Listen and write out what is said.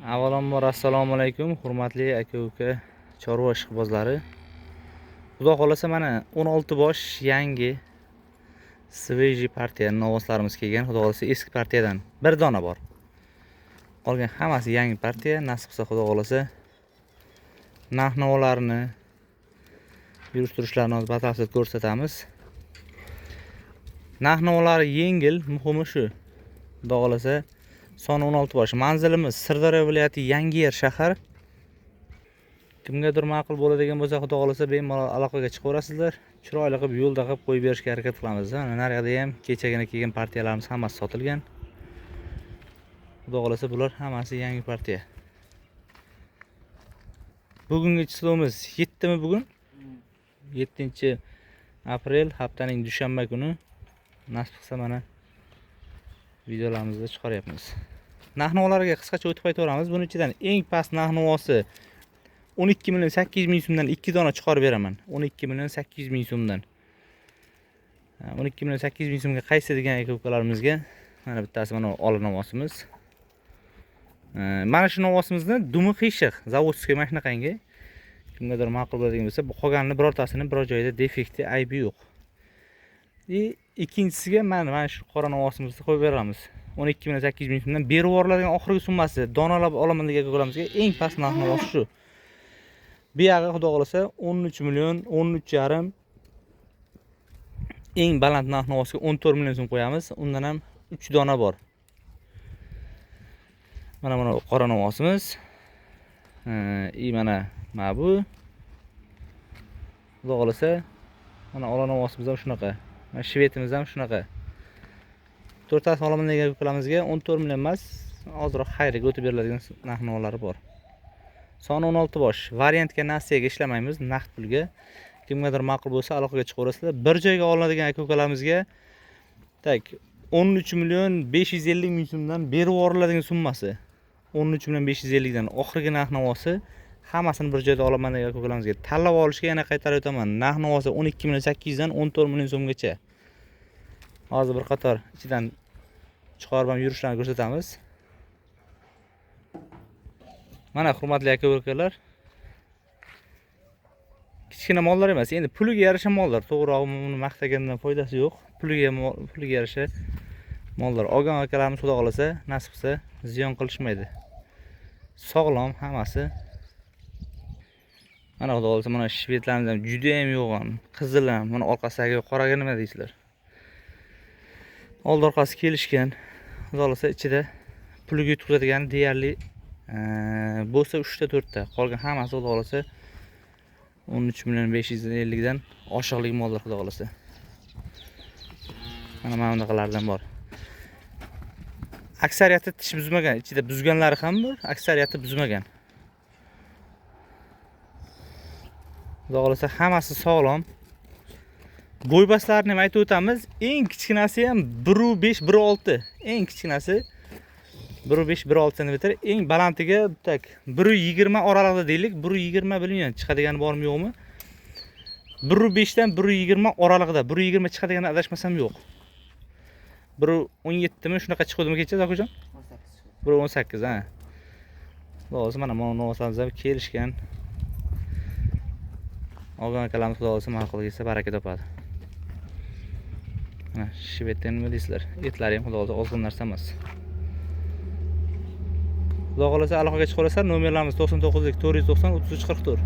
Avvalambor assalomu alaykum, hurmatli aka-uka, chorva ishqibozlari. Xudo xolasa mana 16 bosh yangi sveji partiya novoslarimiz kelgan. Xudo xolasa eski partiyadan bir dona bor. Qolgan hammasi yangi partiya. Nasib qilsa xudo xolasa narx-navolarni, yurishtirishlarini batafsil ko'rsatamiz. Narx-navolari yengil, muhimi shu. Xudo xolasa son 16 bosh. Manzilimiz Sirdaryo viloyati Yangiyer shahar. Kimgadir ma'qul bo'ladigan bo'lsa, xudo xolasa bemalol aloqaga chiqaverasizlar. Chiroyli qilib yo'lda qilib qo'yib berishga harakat qilamiz. Naryoqda ham kechagina kelgan partiyalarimiz hammasi sotilgan. Xudo xolasa bular hammasi yangi partiya. Bugungi chiqimiz 7 mi bugun? 7-aprel haftaning dushanba kuni. Nasib qilsa mana videolarimizni chiqaryapmiz. Narx-navolarga qisqacha o'tib qaytaveramiz. Buning ichidan eng past narx-navosi 12.800.000 so'mdan 2 dona chiqarib beraman. 12.800.000 so'mdan. 12.800.000 so'mga qaysi degan aka-ukalarimizga mana bittasi mana ola navosimiz. Mana shu navosimizni dumi qiyshiq, zavodskiy mana shunaqangi. Kimgadir ma'qul bo'ladigan bo'lsa, bu qolganini birortasini biror joyda defekti, aybi yo'q. Ikkinchisiga mana shu qora navosimizni qo'yib beramiz. 12.800.000 so'mdan berib yuboriladigan oxirgi summasi donalab olaman degan aka-ukarimizga eng past narx-navosi shu. Bu yog'i xudo xolasa 13 million, 13,5. Eng baland narx-navosiga 14 million so'm qo'yamiz. Undan ham 3 dona bor. Mana qora navosimiz. Mana bu. Xudo xolasa mana ola navosimiz ham shunaqa. Mana shvetimiz ham shunaqa. To'rttasi olaman degan aka-ukarimizga 14 million emas, ozroq xayriga o'tib beriladigan narx-navolari bor. Son 16 bosh. Variantga, nasiyaga ishlamaymiz, naqd pulga. Kimgadir ma'qul bo'lsa aloqaga chiqaverasizlar. Bir joyga olinadigan aka-ukalarimizga 13.550.000 so'mdan berib yuboriladigan summasi. 13.550 dan oxirgi narx-navosi hammasini bir joyda olaman degan aka-ukalarimizga tanlab olishga yana qaytarib o'taman. Narx-navosi 12.800 dan 14 million so'mgacha. Hozir bir qator ichidan chiqarib ham yurishlarini ko'rsatamiz. Mana hurmatli aka-ukalar, kichkina mollar emas, endi puliga yarasha mollar. To'g'rirog'i uni maqtagandan foydasi yo'q. Puliga yarasha mollar. Olgan akalarimiz xudo xolasa, nasib qilsa ziyon qilishmaydi. Sog'lom hammasi. Mana xudo xolasa mana shvetlarimiz ham juda ham yo'g'on. Qizil ham, mana orqasidagi qoraga nima deysizlar? Old orqasi kelishgan. Xudo xolasa ichida puliga yutqazadigan deyarli bo'lsa 3 ta 4 ta. Qolgan hammasi xudo xolasa 13.550 dan oshiqlik mollar xudo xolasa. Mana bunaqalardan bor. Aksariyati tish buzmagan, ichida buzganlari ham bor, aksariyati buzmagan. Xudo xolasa hammasi sog'lom. Bo'ybastlarini ham aytib o'tamiz. Eng kichkinasi ham 1.5 1.6. Eng kichkinasi 1.5 1.6 cm, eng balandiga 1.20 oralig'ida deylik. 1.20 bilmayman chiqadigan bormi yo'qmi? 1.5 dan 1.20 oralig'ida. 1.20 chiqadigan adashmasam yo'q. 1.17 mi shunaqa chiqdimi kecha Zokijon? 1.18 ha. Hozir mana navosamiz ham kelishgan. Olgan akalarimiz xudo xolasa ma'qul kelsa baraka topadi. Mana shvetdan nima deysizlar? Etlari ham xudo xolasa ozg'in narsa emas. Xudo xolasa aloqaga chiqaverasizlar. Nomerlarimiz 99 490 33 44.